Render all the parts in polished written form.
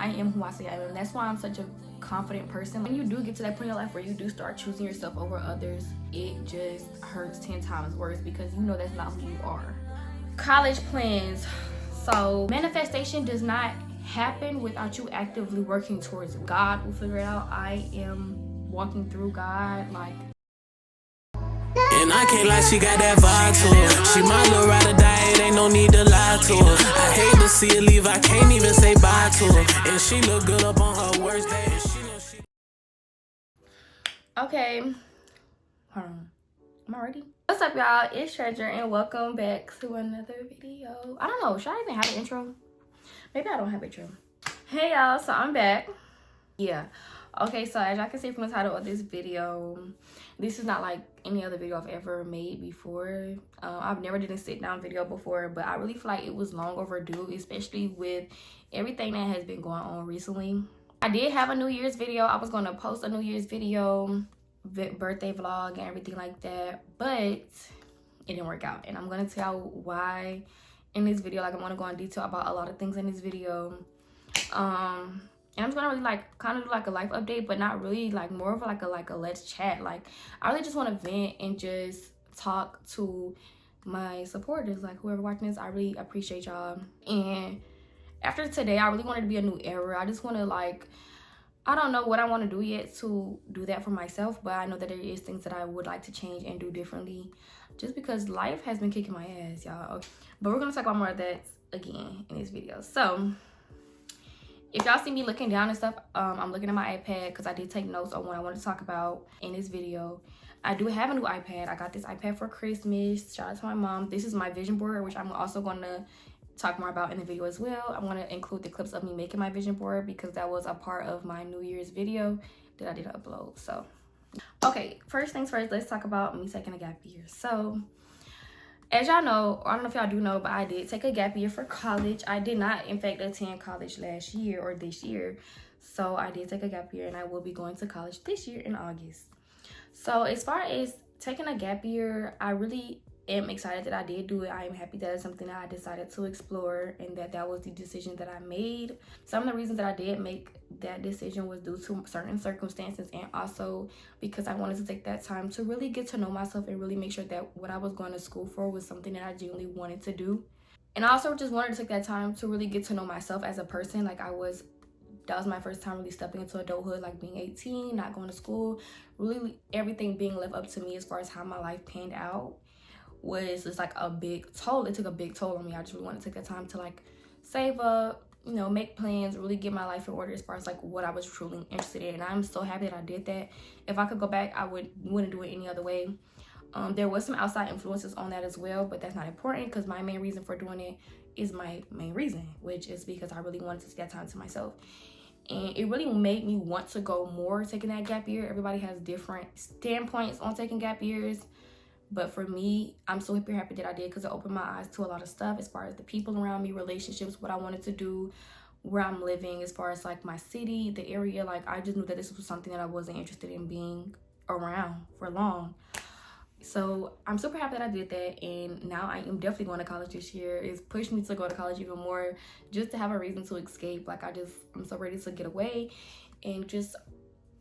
I am who I say I am. That's why I'm such a confident person. When you do get to that point in your life where you do start choosing yourself over others, it just hurts 10 times worse because you know that's not who you are. College plans. So manifestation does not happen without you actively working towards it. God will figure it out. I am walking through God, like. And I can't lie, she got that vibe to her. She my little ride or die, it ain't no need to lie to her. I hate to see her leave, I can't even say bye to her. And she look good up on her worst day. And she Okay, hold on. Am I ready? What's up, y'all? It's Treasure, and welcome back to another video. I don't know, should I even have an intro? Maybe I don't have an intro. Hey, y'all, so I'm back. Yeah. Okay, so as y'all can see from the title of this video, this is not like any other video I've ever made before. I've never did a sit down video before, but I really feel like it was long overdue, especially with everything that has been going on recently. I did have a New Year's video. I was going to post a New Year's video, birthday vlog and everything like that, but it didn't work out. And I'm going to tell why in this video. Like, I'm going to go in detail about a lot of things in this video. And I'm just gonna really like kind of do like a life update, but not really, like more of like a let's chat. Like, I really just want to vent and just talk to my supporters, like whoever watching this. I really appreciate y'all. And after today, I really want it to be a new era. I just want to, like, I don't know what I want to do yet to do that for myself, but I know that there is things that I would like to change and do differently, just because life has been kicking my ass, y'all. But we're gonna talk about more of that again in this video. So if y'all see me looking down and stuff, I'm looking at my iPad because I did take notes on what I wanted to talk about in this video. I do have a new iPad. I got this iPad for Christmas. Shout out to my mom. This is my vision board, which I'm also going to talk more about in the video as well. I want to include the clips of me making my vision board because that was a part of my New Year's video that I did upload. So, okay, first things first, let's talk about me taking a gap year. So, as y'all know, or I don't know if y'all do know, but I did take a gap year for college. I did not, in fact, attend college last year or this year. So I did take a gap year, and I will be going to college this year in August. So as far as taking a gap year, I really am excited that I did do it. I am happy that it's something that I decided to explore and that was the decision that I made. Some of the reasons that I did make that decision was due to certain circumstances, and also because I wanted to take that time to really get to know myself and really make sure that what I was going to school for was something that I genuinely wanted to do. And I also just wanted to take that time to really get to know myself as a person. Like, that was my first time really stepping into adulthood, like being 18, not going to school, really everything being left up to me as far as how my life panned out was just like a big toll. It took a big toll on me. I just really wanted to take that time to like save up, you know, make plans, really get my life in order as far as like what I was truly interested in. And I'm so happy that I did that. If I could go back, I wouldn't do it any other way. There was some outside influences on that as well, but that's not important because my main reason for doing it is my main reason, which is because I really wanted to take that time to myself. And it really made me want to go more taking that gap year. Everybody has different standpoints on taking gap years. But for me, I'm so happy that I did because it opened my eyes to a lot of stuff as far as the people around me, relationships, what I wanted to do, where I'm living, as far as like my city, the area. Like, I just knew that this was something that I wasn't interested in being around for long. So I'm super happy that I did that, and now I am definitely going to college this year. It's pushed me to go to college even more, just to have a reason to escape. Like, I'm so ready to get away and just,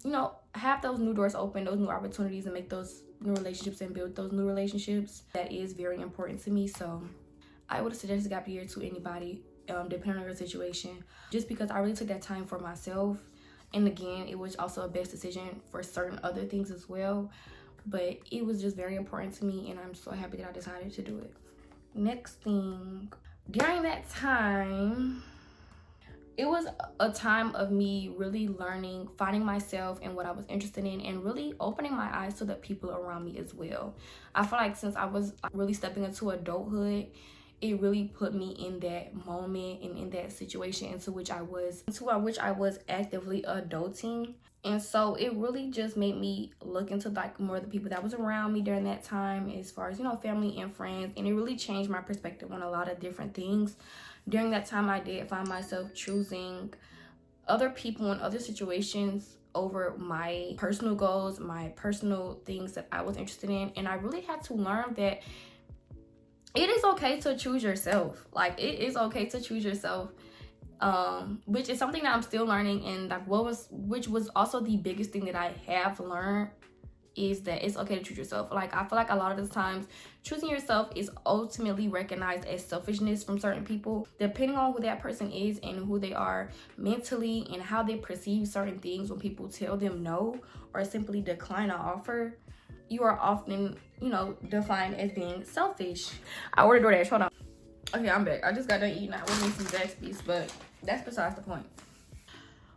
you know, have those new doors open, those new opportunities, and make those new relationships and build those new relationships. That is very important to me. So I would suggest a gap year to anybody, depending on your situation, just because I really took that time for myself. And again, it was also a best decision for certain other things as well, but it was just very important to me, and I'm so happy that I decided to do it. Next thing, during that time, it was a time of me really learning, finding myself and what I was interested in, and really opening my eyes to the people around me as well. I feel like since I was really stepping into adulthood, it really put me in that moment and in that situation into which I was actively adulting. And so it really just made me look into like more of the people that was around me during that time, as far as, you know, family and friends. And it really changed my perspective on a lot of different things. During that time, I did find myself choosing other people and other situations over my personal goals, my personal things that I was interested in. And I really had to learn that it is okay to choose yourself. Like, it is okay to choose yourself. which is something that I'm still learning. And like which was also the biggest thing that I have learned is that it's okay to choose yourself. Like, I feel like a lot of the times choosing yourself is ultimately recognized as selfishness from certain people, depending on who that person is and who they are mentally and how they perceive certain things. When people tell them no or simply decline an offer, you are often, you know, defined as being selfish. I ordered DoorDash. Hold on. Okay, I'm back. I just got done eating. I was eating some Zaxby's, but that's besides the point.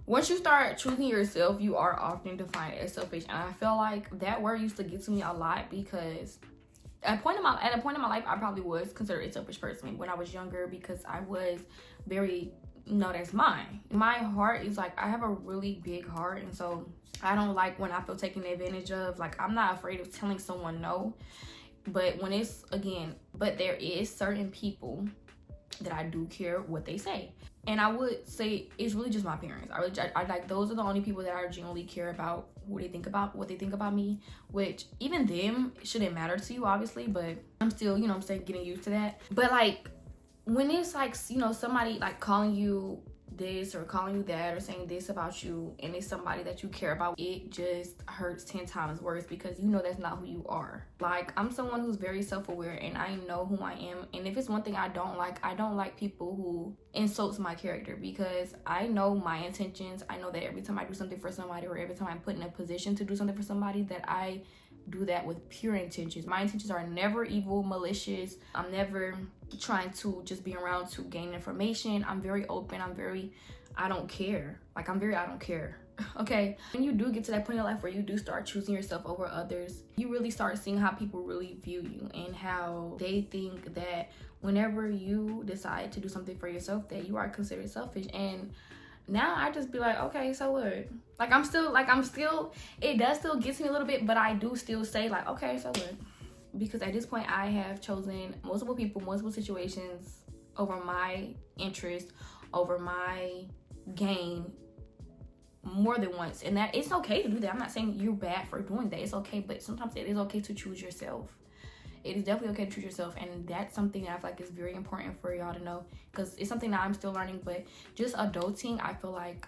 Once you start choosing yourself, you are often defined as selfish. And I feel like that word used to get to me a lot because at a point in my life, I probably was considered a selfish person when I was younger, because I was very, no, that's mine. My heart is like, I have a really big heart, and so I don't like when I feel taken advantage of. Like, I'm not afraid of telling someone no, but when it's, again, but there is certain people that I do care what they say. And I would say it's really just my parents. I like, those are the only people that I genuinely care about who they think about, what they think about me, which even them shouldn't matter to you, obviously, but I'm still, you know what I'm saying, getting used to that. But like, when it's like, you know, somebody like calling you this or calling you that or saying this about you, and it's somebody that you care about, it just hurts 10 times worse, because you know that's not who you are. Like, I'm someone who's very self-aware, and I know who I am. And if it's one thing I don't like people who insults my character, because I know my intentions. I know that every time I do something for somebody, or every time I'm put in a position to do something for somebody, that I do that with pure intentions. My intentions are never evil, malicious. I'm never trying to just be around to gain information. I'm very open. I don't care. Like, I don't care. Okay. When you do get to that point in life where you do start choosing yourself over others, you really start seeing how people really view you, and how they think that whenever you decide to do something for yourself, that you are considered selfish. And now I just be like, okay, so what? Like, I'm still, it does still get to me a little bit, but I do still say like, okay, so what? Because at this point, I have chosen multiple people, multiple situations over my interest, over my gain, more than once. And that it's okay to do that. I'm not saying you're bad for doing that. It's okay, but sometimes it is okay to choose yourself. It is definitely okay to choose yourself, and that's something that I feel like is very important for y'all to know, because it's something that I'm still learning. But just adulting, I feel like,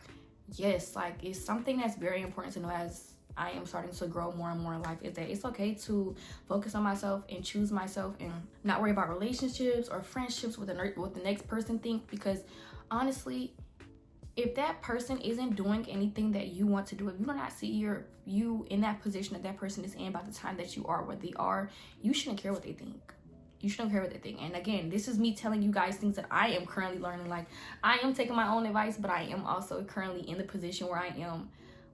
yes, like, it's something that's very important to know as I am starting to grow more and more in life, is that it's okay to focus on myself and choose myself, and not worry about relationships or friendships with the next person think. Because honestly, if that person isn't doing anything that you want to do, if you do not see you in that position that that person is in by the time that you are where they are, you shouldn't care what they think. You shouldn't care what they think. And again, this is me telling you guys things that I am currently learning. Like, I am taking my own advice, but I am also currently in the position where I am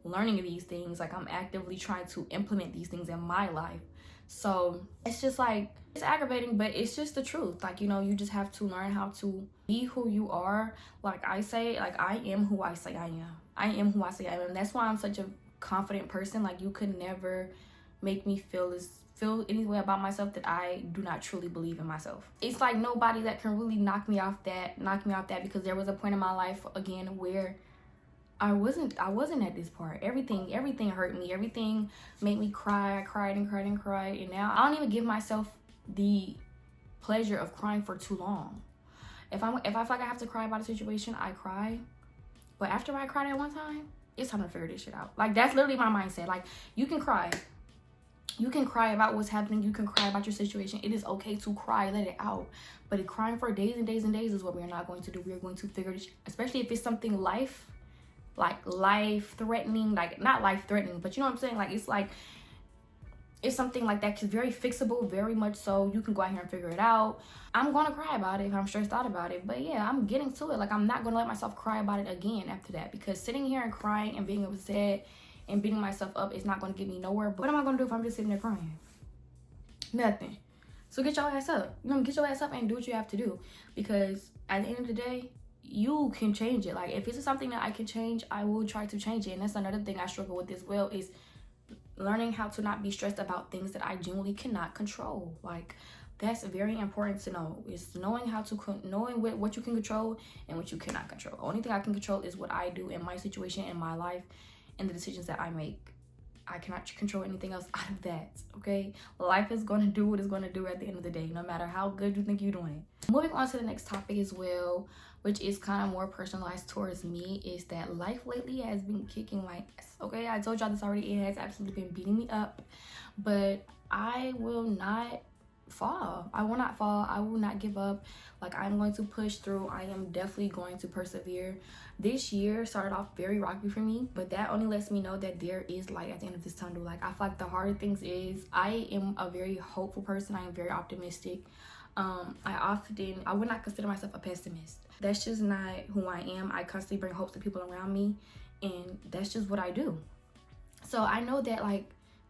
learning these things. Like, I'm actively trying to implement these things in my life. So it's just like, it's aggravating, but it's just the truth. Like, you know, you just have to learn how to be who you are. Like I say, like, I am who I say I am. I am who I say I am. And that's why I'm such a confident person. Like, you could never make me feel any way about myself that I do not truly believe in myself. It's like nobody that can really knock me off that, because there was a point in my life, again, where I wasn't at this part. Everything hurt me. Everything made me cry. I cried and cried and cried. And now I don't even give myself the pleasure of crying for too long. If I feel like I have to cry about a situation, I cry. But after I cried at one time, it's time to figure this shit out. Like, that's literally my mindset. Like, you can cry. You can cry about what's happening. You can cry about your situation. It is okay to cry, let it out. But crying for days and days and days is what we're not going to do. We are going to figure this, especially if it's something life-threatening, like, not life-threatening, but you know what I'm saying? Like, it's something like that, very fixable, very much so. You can go out here and figure it out. I'm gonna cry about it if I'm stressed out about it, but yeah, I'm getting to it. Like, I'm not gonna let myself cry about it again after that, because sitting here and crying and being upset and beating myself up is not gonna get me nowhere. But what am I gonna do if I'm just sitting there crying? Nothing. So get your ass up. You know, get your ass up and do what you have to do, because at the end of the day, you can change it. Like, if it's something that I can change, I will try to change it. And that's another thing I struggle with as well, is learning how to not be stressed about things that I genuinely cannot control. Like, that's very important to know, is knowing what you can control and what you cannot control. The only thing I can control is what I do in my situation, in my life, and the decisions that I make. I cannot control anything else out of that, okay? Life is going to do what it's going to do at the end of the day, no matter how good you think you're doing. Moving on to the next topic as well, which is kind of more personalized towards me, is that life lately has been kicking my ass, okay? I told y'all this already. It has absolutely been beating me up, but I will not fall. I will not fall. I will not give up. Like, I'm going to push through. I am definitely going to persevere. This year started off very rocky for me, but that only lets me know that there is light at the end of this tunnel. Like, I feel like the harder things is, I am a very hopeful person. I am very optimistic. I would not consider myself a pessimist. That's just not who I am. I constantly bring hope to people around me, and that's just what I do. So I know that, like,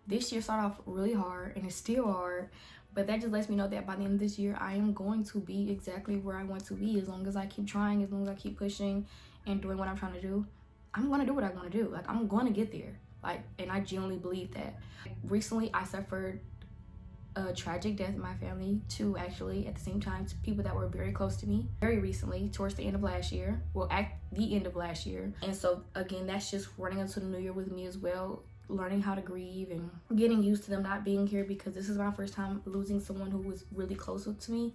this year started off really hard, and it's still hard, but that just lets me know that by the end of this year, I am going to be exactly where I want to be. As long as I keep trying, as long as I keep pushing and doing what I'm trying to do, I'm going to do what I want to do. Like, I'm going to get there. Like, and I genuinely believe that. Recently, I suffered a tragic death in my family, two actually, at the same time, to people that were very close to me. Very recently, towards the end of last year. Well, at the end of last year. And so, again, that's just running into the new year with me as well. Learning how to grieve and getting used to them not being here, because this is my first time losing someone who was really close to me.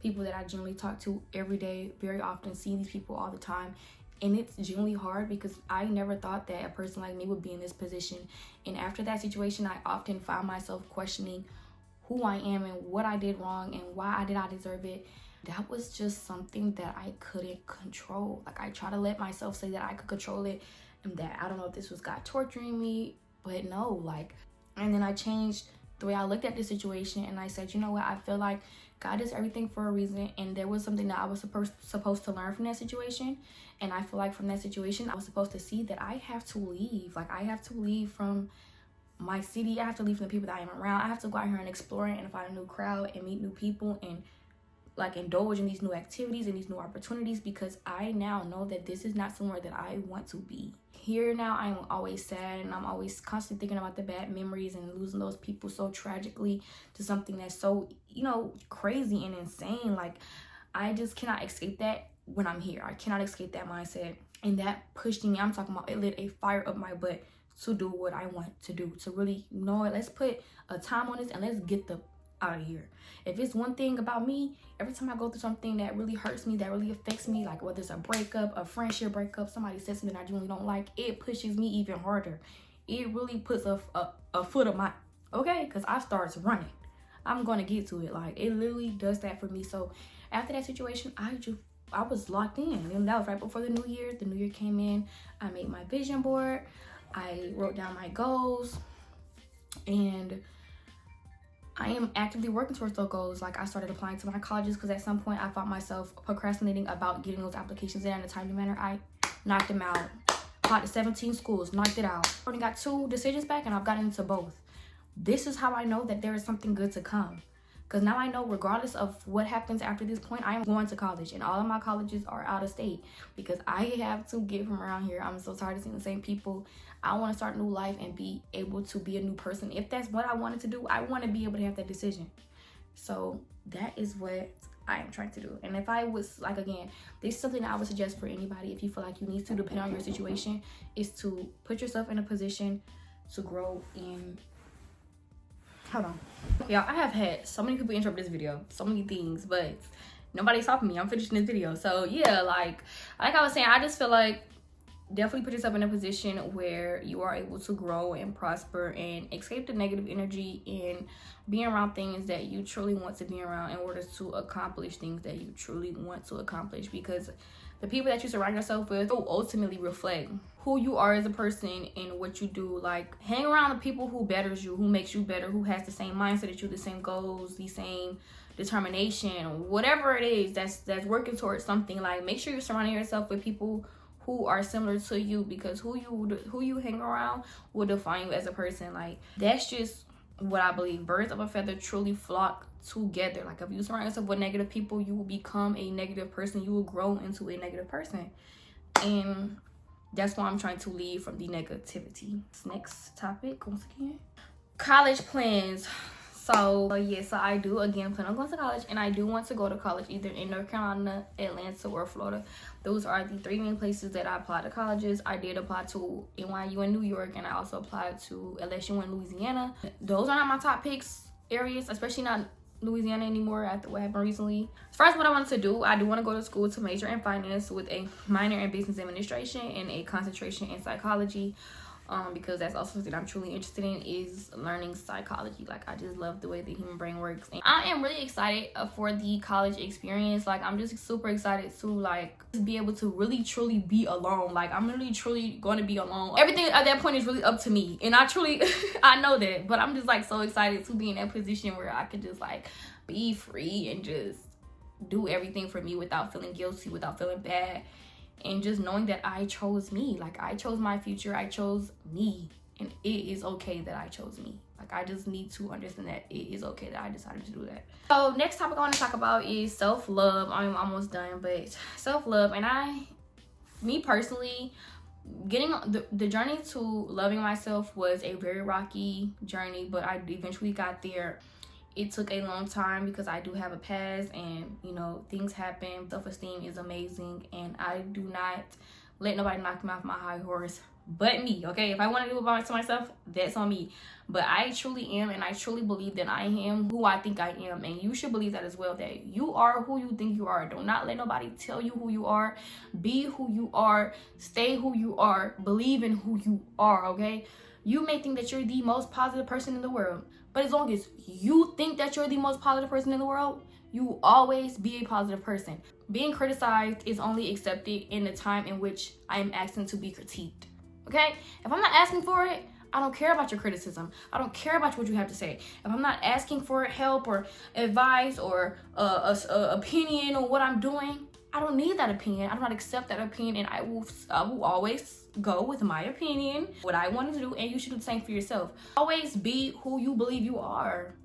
People that I generally talk to every day, very often, see these people all the time. And it's genuinely hard because I never thought that a person like me would be in this position. And after that situation, I often found myself questioning who I am and what I did wrong and why did I deserve it. That was just something that I couldn't control. Like, I try to let myself say that I could control it, and that I don't know if this was God torturing me, but no, like, and then I changed the way I looked at the situation, and I said, you know what, I feel like God does everything for a reason, and there was something that I was supposed to learn from that situation. And I feel like from that situation, I was supposed to see that I have to leave. Like, I have to leave from my city. I have to leave from the people that I am around. I have to go out here and explore and find a new crowd and meet new people and, like, indulge in these new activities and these new opportunities, because I now know that this is not somewhere that I want to be. Here now, I'm always sad, and I'm always constantly thinking about the bad memories and losing those people so tragically to something that's so, you know, crazy and insane. Like, I just cannot escape that when I'm here. I cannot escape that mindset, and that pushed me. I'm talking about, it lit a fire up my butt to do what I want to do, to really know it. Let's put a time on this and let's get the out of here. If it's one thing about me, every time I go through something that really hurts me, that really affects me, like whether it's a breakup, a friendship breakup, somebody says something I genuinely don't like, it pushes me even harder. It really puts a foot on my, okay, because I starts running. I'm gonna get to it. Like, it literally does that for me. So after that situation, I was locked in, and that was right before the new year. The new year came in. I made my vision board. I wrote down my goals, and I am actively working towards those goals. Like, I started applying to my colleges, because at some point I found myself procrastinating about getting those applications in a timely manner. I knocked them out. Applied to 17 schools, knocked it out. I only got 2 decisions back, and I've gotten into both. This is how I know that there is something good to come. Because now I know, regardless of what happens after this point, I am going to college, and all of my colleges are out of state, because I have to get from around here. I'm so tired of seeing the same people. I want to start a new life and be able to be a new person. If that's what I wanted to do, I want to be able to have that decision. So that is what I am trying to do. And if I was, like, again, this is something that I would suggest for anybody, if you feel like you need to, depending on your situation, is to put yourself in a position to grow in. Hold on. Y'all, I have had so many people interrupt this video, so many things, but nobody's stopping me. I'm finishing this video. So yeah, like I was saying, I just feel like definitely put yourself in a position where you are able to grow and prosper and escape the negative energy and being around things that you truly want to be around in order to accomplish things that you truly want to accomplish. Because the people that you surround yourself with will ultimately reflect who you are as a person and what you do. Like, hang around the people who betters you, who makes you better, who has the same mindset as you, the same goals, the same determination, whatever it is that's working towards something. Like, make sure you're surrounding yourself with people who are similar to you, because who you hang around will define you as a person. Like, that's just what I believe. Birds of a feather truly flock together. Like, if you surround yourself with negative people, you will become a negative person. You will grow into a negative person, and that's why I'm trying to leave from the negativity. Next topic, once again, college plans. So yeah, so I do again plan on going to college, and I do want to go to college either in North Carolina, Atlanta, or Florida. Those are the 3 main places that I applied to colleges. I did apply to NYU in New York, and I also applied to LSU in Louisiana. Those are not my top picks areas, especially not Louisiana anymore after what happened recently. As far as what I wanted to do, I do want to go to school to major in finance with a minor in business administration and a concentration in psychology. Because that's also something I'm truly interested in, is learning psychology. Like, I just love the way the human brain works, and I am really excited for the college experience. Like, I'm just super excited to like be able to really truly be alone. Like, I'm really truly going to be alone. Everything at that point is really up to me, and I truly I know that, but I'm just like so excited to be in that position where I could just like be free and just do everything for me without feeling guilty, without feeling bad. And just knowing that I chose me. Like, I chose my future. I chose me. And it is okay that I chose me. Like, I just need to understand that it is okay that I decided to do that. So, next topic I want to talk about is self-love. I'm almost done, but self-love. And me personally, getting the journey to loving myself was a very rocky journey, but I eventually got there. It took a long time because I do have a past, and you know, things happen. Self-esteem is amazing, and I do not let nobody knock me off my high horse but me. Okay, if I want to do it to myself, that's on me. But I truly am, and I truly believe that I am who I think I am, and you should believe that as well, that you are who you think you are. Do not let nobody tell you who you are. Be who you are. Stay who you are. Believe in who you are. Okay, you may think that you're the most positive person in the world, but as long as you think that you're the most positive person in the world, you will always be a positive person. Being criticized is only accepted in the time in which I am asking to be critiqued. Okay? If I'm not asking for it, I don't care about your criticism. I don't care about what you have to say. If I'm not asking for help or advice or a opinion on what I'm doing, I don't need that opinion. I do not accept that opinion, and I will always go with my opinion, what I wanted to do, and you should do the same for yourself. Always be who you believe you are.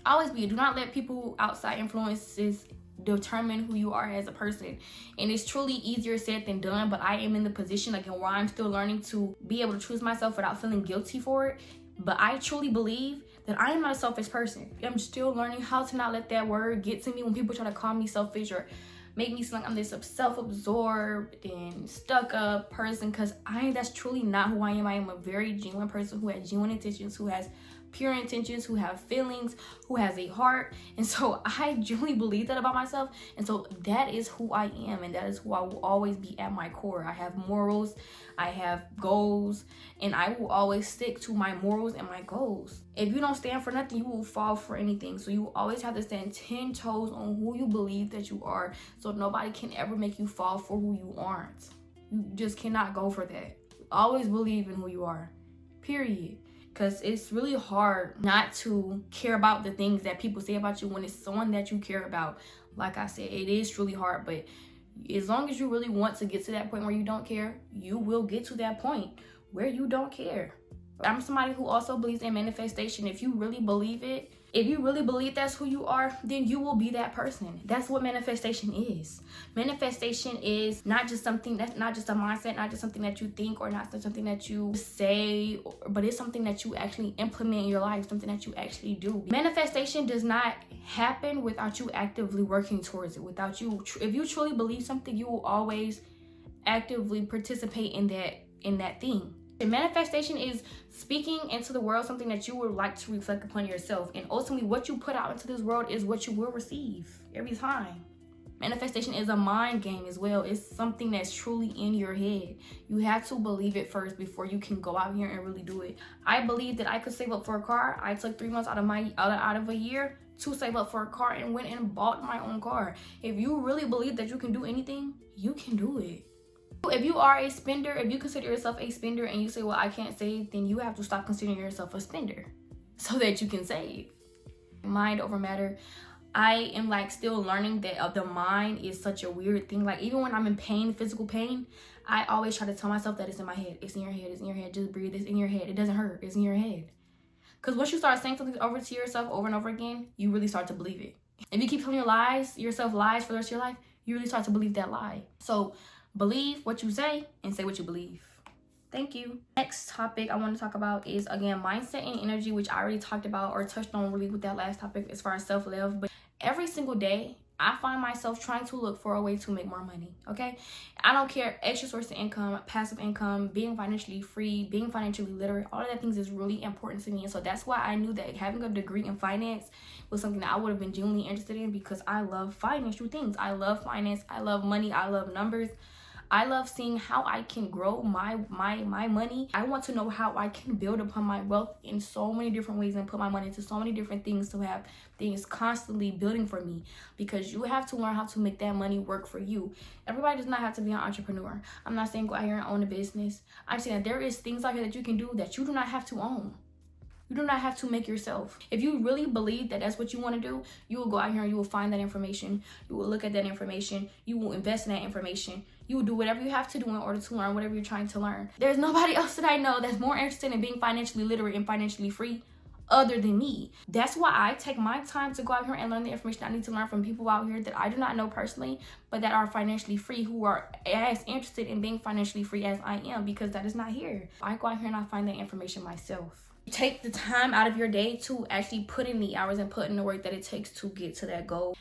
Always be. Do not let people outside influences determine who you are as a person. And it's truly easier said than done, but I am in the position again where I'm still learning to be able to choose myself without feeling guilty for it. But I truly believe that I am not a selfish person. I'm still learning how to not let that word get to me when people try to call me selfish or make me seem like I'm this self-absorbed and stuck-up person, because that's truly not who I am. I am a very genuine person who has genuine intentions, who has pure intentions, who have feelings, who has a heart. And so I genuinely believe that about myself. And so that is who I am, and that is who I will always be at my core. I have morals, I have goals, and I will always stick to my morals and my goals. If you don't stand for nothing, you will fall for anything. So you always have to stand 10 toes on who you believe that you are, so nobody can ever make you fall for who you aren't. You just cannot go for that. Always believe in who you are, period. Because it's really hard not to care about the things that people say about you when it's someone that you care about. Like I said, it is truly hard, but as long as you really want to get to that point where you don't care, you will get to that point where you don't care. I'm somebody who also believes in manifestation. If you really believe it, if you really believe that's who you are, then you will be that person. That's what manifestation is. Manifestation is not just something, that's not just a mindset, not just something that you think or not something that you say, but it's something that you actually implement in your life, something that you actually do. Manifestation does not happen without you actively working towards it. Without you, if you truly believe something, you will always actively participate in that thing. And manifestation is speaking into the world something that you would like to reflect upon yourself. And ultimately, what you put out into this world is what you will receive every time. Manifestation is a mind game as well. It's something that's truly in your head. You have to believe it first before you can go out here and really do it. I believe that I could save up for a car. I took 3 months out of a year to save up for a car and went and bought my own car. If you really believe that you can do anything, you can do it. If you are a spender, if you consider yourself a spender and you say, well, I can't save, then you have to stop considering yourself a spender so that you can save. Mind over matter. I am like still learning that the mind is such a weird thing. Like, even when I'm in pain, physical pain, I always try to tell myself that it's in my head. It's in your head. It's in your head. Just breathe. It's in your head. It doesn't hurt. It's in your head. Because once you start saying something over to yourself over and over again, you really start to believe it. If you keep telling yourself lies for the rest of your life, you really start to believe that lie. So believe what you say and say what you believe. Thank you. Next topic I want to talk about is, again, mindset and energy, which I already talked about or touched on really with that last topic as far as self-love. But every single day, I find myself trying to look for a way to make more money, okay? I don't care, extra source of income, passive income, being financially free, being financially literate, all of that things is really important to me. And so that's why I knew that having a degree in finance was something that I would have been genuinely interested in, because I love financial things. I love finance, I love money, I love numbers. I love seeing how I can grow my money. I want to know how I can build upon my wealth in so many different ways and put my money into so many different things to have things constantly building for me, because you have to learn how to make that money work for you. Everybody does not have to be an entrepreneur. I'm not saying go out here and own a business. I'm saying that there is things out here that you can do that you do not have to own. You do not have to make yourself. If you really believe that that's what you want to do, you will go out here and you will find that information. You will look at that information. You will invest in that information. You will do whatever you have to do in order to learn whatever you're trying to learn. There's nobody else that I know that's more interested in being financially literate and financially free other than me. That's why I take my time to go out here and learn the information I need to learn from people out here that I do not know personally, but that are financially free, who are as interested in being financially free as I am, because that is not here. I go out here and I find that information myself. Take the time out of your day to actually put in the hours and put in the work that it takes to get to that goal.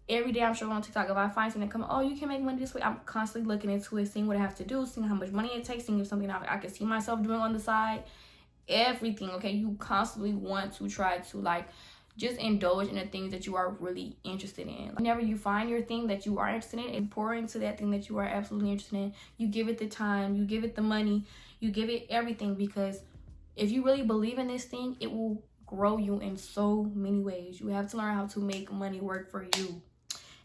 Every day I'm sure on TikTok, if I find something come, oh, you can make money this way, I'm constantly looking into it, seeing what I have to do, seeing how much money it takes, seeing if something I can see myself doing on the side. Everything, okay? You constantly want to try to like just indulge in the things that you are really interested in. Whenever you find your thing that you are interested in and pour into that thing that you are absolutely interested in, you give it the time, you give it the money, you give it everything, because if you really believe in this thing, it will grow you in so many ways. You have to learn how to make money work for you.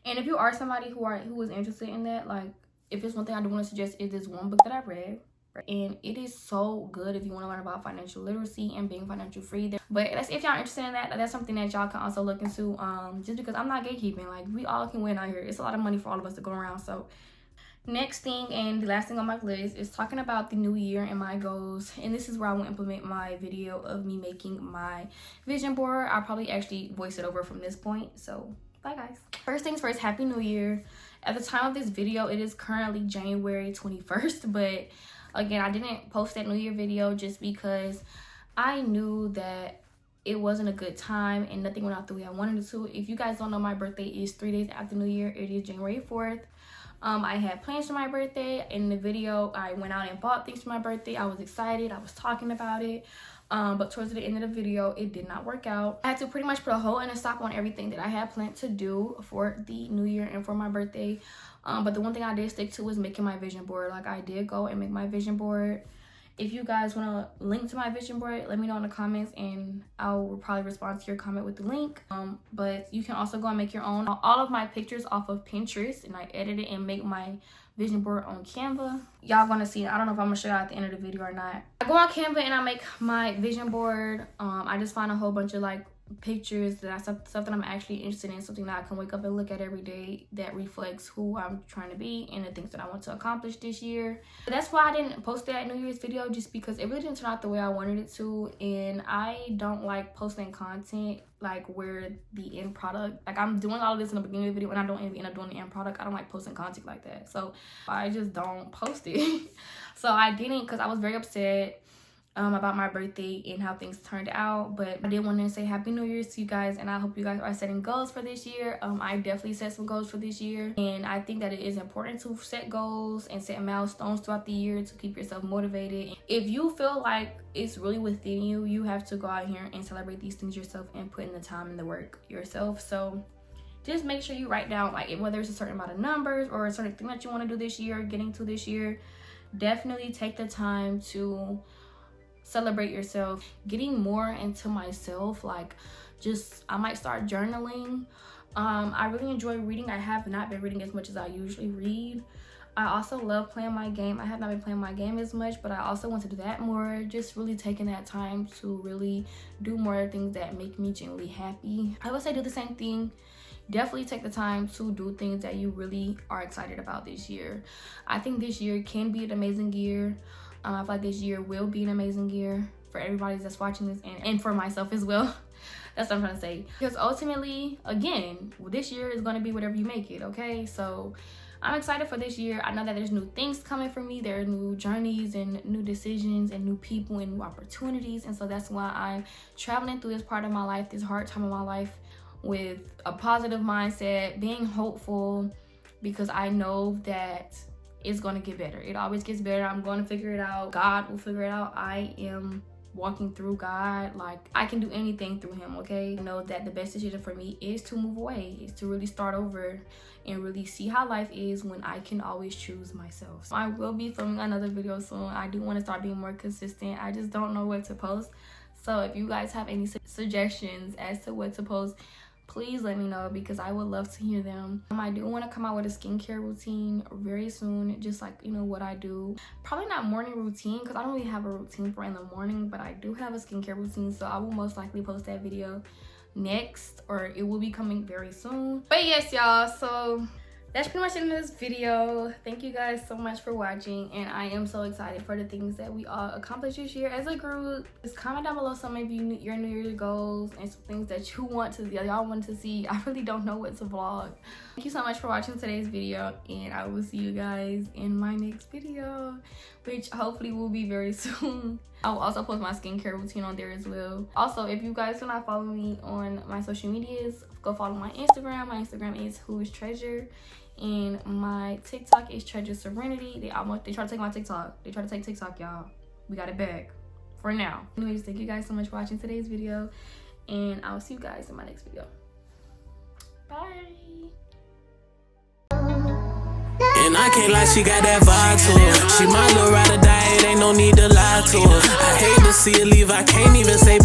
And if you are somebody who is interested in that, like, if it's one thing I do want to suggest, is this one book that I read. And it is so good if you want to learn about financial literacy and being financial free. But if y'all interested in that, that's something that y'all can also look into. Just because I'm not gatekeeping, like, we all can win out here. It's a lot of money for all of us to go around. So next thing, and the last thing on my list, is talking about the new year and my goals. And this is where I will implement my video of me making my vision board. I'll probably actually voice it over from this point. So bye guys. First things first, happy new year. At the time of this video, it is currently January 21st, but again, I didn't post that new year video just because I knew that it wasn't a good time and nothing went out the way I wanted it to. If you guys don't know, my birthday is 3 days after New Year. It is January 4th. I had plans for my birthday. In the video, I went out and bought things for my birthday. I was excited. I was talking about it. But towards the end of the video, it did not work out. I had to pretty much put a hold and a stop on everything that I had planned to do for the new year and for my birthday. But the one thing I did stick to was making my vision board. Like, I did go and make my vision board. If you guys want to link to my vision board, let me know in the comments and I'll probably respond to your comment with the link. But you can also go and make your own. All of my pictures off of Pinterest, and I edit it and make my vision board on Canva. Y'all gonna see. I don't know if I'm gonna show y'all at the end of the video or not. I go on Canva and I make my vision board. I just find a whole bunch of like pictures that stuff that I'm actually interested in, something that I can wake up and look at every day that reflects who I'm trying to be and the things that I want to accomplish this year. But that's why I didn't post that New Year's video, just because it really didn't turn out the way I wanted it to. And I don't like posting content like where the end product, like, I'm doing all of this in the beginning of the video and I don't even end up doing the end product. I don't like posting content like that, so I just don't post it. So I didn't, because I was very upset about my birthday and how things turned out. But I did want to say Happy New Year's to you guys, and I hope you guys are setting goals for this year. I definitely set some goals for this year, and I think that it is important to set goals and set milestones throughout the year to keep yourself motivated. If you feel like it's really within you, you have to go out here and celebrate these things yourself and put in the time and the work yourself. So just make sure you write down, like, whether it's a certain amount of numbers or a certain thing that you want to do this year, getting to this year. Definitely take the time to celebrate yourself. Getting more into myself, like, just, I might start journaling. I really enjoy reading. I have not been reading as much as I usually read. I also love playing my game. I have not been playing my game as much, but I also want to do that more. Just really taking that time to really do more things that make me genuinely happy. I would say do the same thing. Definitely take the time to do things that you really are excited about this year. I think this year can be an amazing year. I feel like this year will be an amazing year for everybody that's watching this, and for myself as well. That's what I'm trying to say. Because ultimately, again, this year is going to be whatever you make it, okay? So I'm excited for this year. I know that there's new things coming for me. There are new journeys and new decisions and new people and new opportunities. And so that's why I'm traveling through this part of my life, this hard time of my life, with a positive mindset, being hopeful, because I know that it's going to get better. It always gets better. I'm going to figure it out. God will figure it out. I am walking through God. Like, I can do anything through him, okay? I know that the best decision for me is to move away, is to really start over and really see how life is when I can always choose myself. So I will be filming another video soon. I do want to start being more consistent. I just don't know what to post. So if you guys have any suggestions as to what to post, please let me know, because I would love to hear them. I do want to come out with a skincare routine very soon, just like, you know, what I do. Probably not morning routine, because I don't really have a routine for in the morning, but I do have a skincare routine, so I will most likely post that video next, or it will be coming very soon. But yes, y'all, so that's pretty much the end of this video. Thank you guys so much for watching, and I am so excited for the things that we all accomplished this year as a group. Just comment down below some of your New Year's goals and some things that y'all want to see. I really don't know what to vlog. Thank you so much for watching today's video, and I will see you guys in my next video, which hopefully will be very soon. I will also post my skincare routine on there as well. Also, if you guys do not follow me on my social medias, go follow my Instagram. My Instagram is whoistreasure, and my TikTok is Treasure Serenity. They try to take my TikTok. They try to take TikTok, y'all. We got it back for now. Anyways, thank you guys so much for watching today's video, and I'll see you guys in my next video. Bye. And I can't lie, she got that vibe to her. She my little ride or die, it ain't no need to lie to her. I hate to see her leave, I can't even say